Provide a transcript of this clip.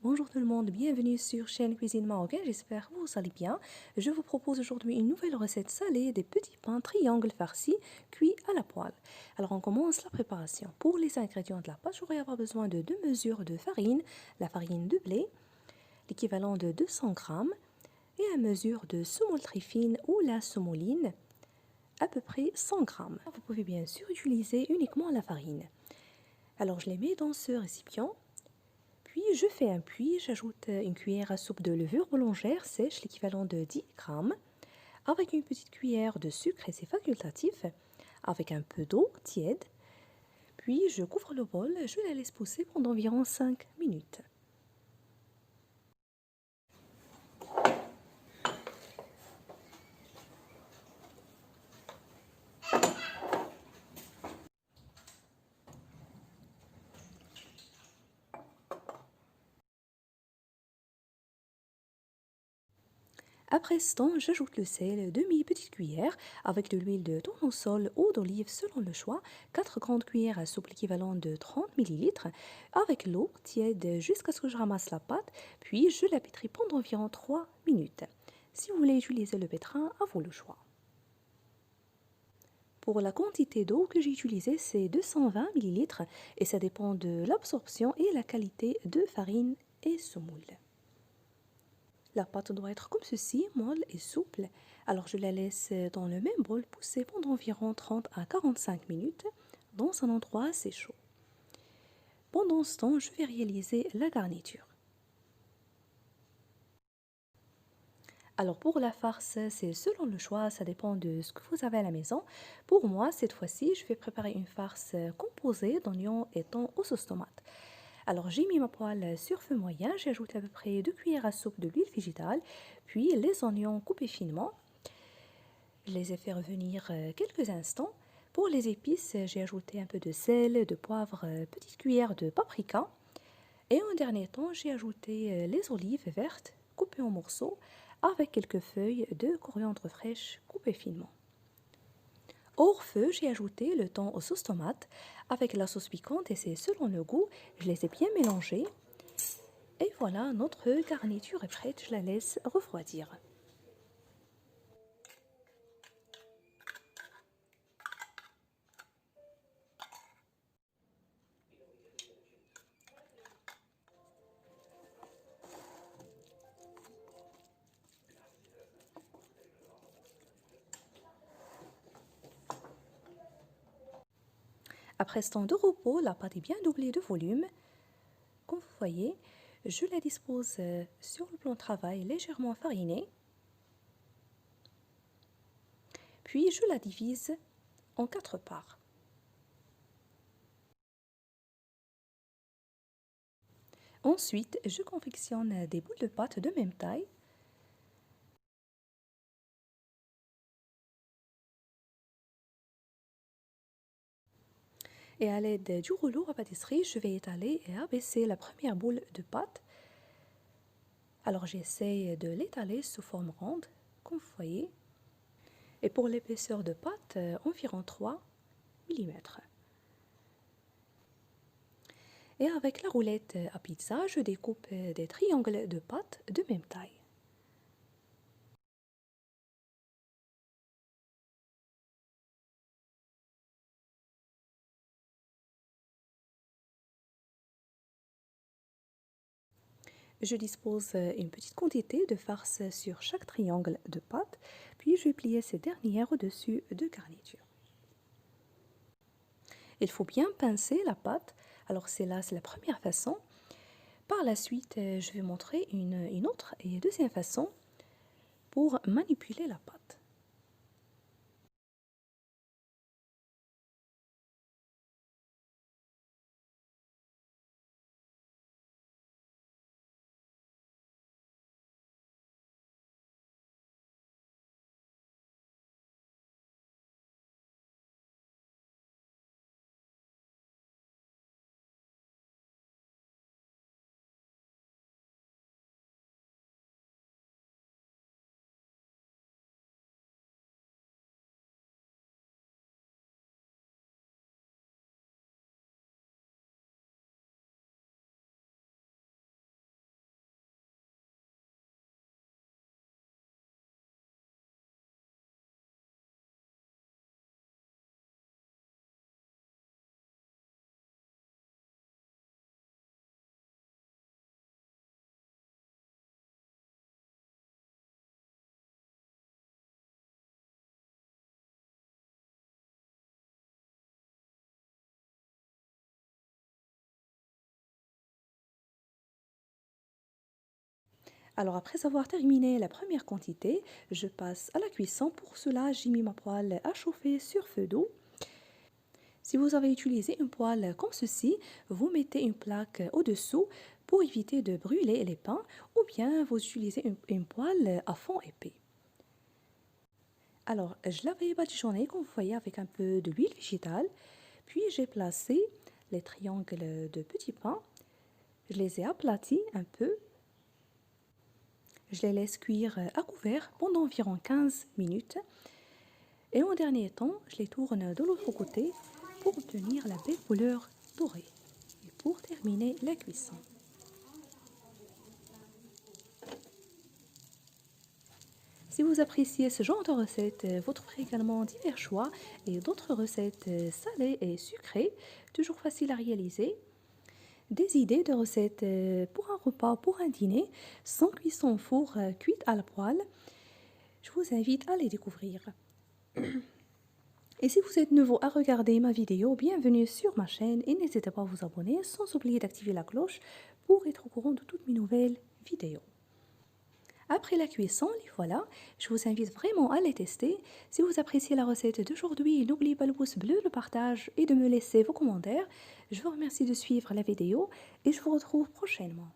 Bonjour tout le monde, bienvenue sur chaîne Cuisine Marocaine, j'espère que vous allez bien. Je vous propose aujourd'hui une nouvelle recette salée des petits pains triangles farcis cuits à la poêle. Alors on commence la préparation. Pour les ingrédients de la pâte, j'aurai avoir besoin de 2 mesures de farine, la farine de blé, l'équivalent de 200 grammes, et à mesure de semoule très fine ou la semouline, à peu près 100 grammes. Vous pouvez bien sûr utiliser uniquement la farine. Alors je les mets dans ce récipient. Puis je fais un puits, j'ajoute une cuillère à soupe de levure boulangère sèche, l'équivalent de 10 grammes, avec une petite cuillère de sucre, et c'est facultatif, avec un peu d'eau tiède. Puis je couvre le bol, je la laisse pousser pendant environ 5 minutes. Après ce temps, j'ajoute le sel, demi-petite cuillère, avec de l'huile de tournesol ou d'olive selon le choix, 4 grandes cuillères à soupe l'équivalent de 30 ml, avec l'eau tiède jusqu'à ce que je ramasse la pâte, puis je la pétris pendant environ 3 minutes. Si vous voulez utiliser le pétrin, à vous le choix. Pour la quantité d'eau que j'ai utilisée, c'est 220 ml et ça dépend de l'absorption et la qualité de farine et semoule. La pâte doit être comme ceci, molle et souple. Alors je la laisse dans le même bol pousser pendant environ 30 à 45 minutes dans un endroit assez chaud. Pendant ce temps, je vais réaliser la garniture. Alors pour la farce, c'est selon le choix, ça dépend de ce que vous avez à la maison. Pour moi, cette fois-ci, je vais préparer une farce composée d'oignons et thon aux sauce tomate. Alors j'ai mis ma poêle sur feu moyen, j'ai ajouté à peu près 2 cuillères à soupe de l'huile végétale, puis les oignons coupés finement. Je les ai fait revenir quelques instants. Pour les épices, j'ai ajouté un peu de sel, de poivre, petite cuillère de paprika. Et en dernier temps, j'ai ajouté les olives vertes coupées en morceaux avec quelques feuilles de coriandre fraîche coupées finement. Hors feu, j'ai ajouté le thon aux sauces tomates avec la sauce piquante et c'est selon le goût. Je les ai bien mélangés. Et voilà, notre garniture est prête. Je la laisse refroidir. Après ce temps de repos, la pâte est bien doublée de volume. Comme vous voyez, je la dispose sur le plan de travail légèrement fariné. Puis je la divise en 4 parts. Ensuite, je confectionne des boules de pâte de même taille. Et à l'aide du rouleau à pâtisserie, je vais étaler et abaisser la première boule de pâte. Alors j'essaie de l'étaler sous forme ronde, comme vous voyez. Et pour l'épaisseur de pâte, environ 3 mm. Et avec la roulette à pizza, je découpe des triangles de pâte de même taille. Je dispose une petite quantité de farce sur chaque triangle de pâte, puis je vais plier ces dernières au-dessus de garniture. Il faut bien pincer la pâte, alors c'est la première façon. Par la suite, je vais montrer une autre et deuxième façon pour manipuler la pâte. Alors après avoir terminé la première quantité, je passe à la cuisson. Pour cela, j'ai mis ma poêle à chauffer sur feu doux. Si vous avez utilisé une poêle comme ceci, vous mettez une plaque au-dessous pour éviter de brûler les pains ou bien vous utilisez une poêle à fond épais. Alors, je l'avais badigeonné comme vous voyez avec un peu d'huile végétale, puis j'ai placé les triangles de petits pains. Je les ai aplatis un peu. Je les laisse cuire à couvert pendant environ 15 minutes. Et en dernier temps, je les tourne de l'autre côté pour obtenir la belle couleur dorée. Et pour terminer la cuisson. Si vous appréciez ce genre de recette, vous trouverez également divers choix et d'autres recettes salées et sucrées, toujours faciles à réaliser. Des idées de recettes pour un repas, pour un dîner, sans cuisson au four, cuite à la poêle. Je vous invite à les découvrir. Et si vous êtes nouveau à regarder ma vidéo, bienvenue sur ma chaîne et n'hésitez pas à vous abonner sans oublier d'activer la cloche pour être au courant de toutes mes nouvelles vidéos. Après la cuisson, les voilà, je vous invite vraiment à les tester. Si vous appréciez la recette d'aujourd'hui, n'oubliez pas le pouce bleu, le partage et de me laisser vos commentaires. Je vous remercie de suivre la vidéo et je vous retrouve prochainement.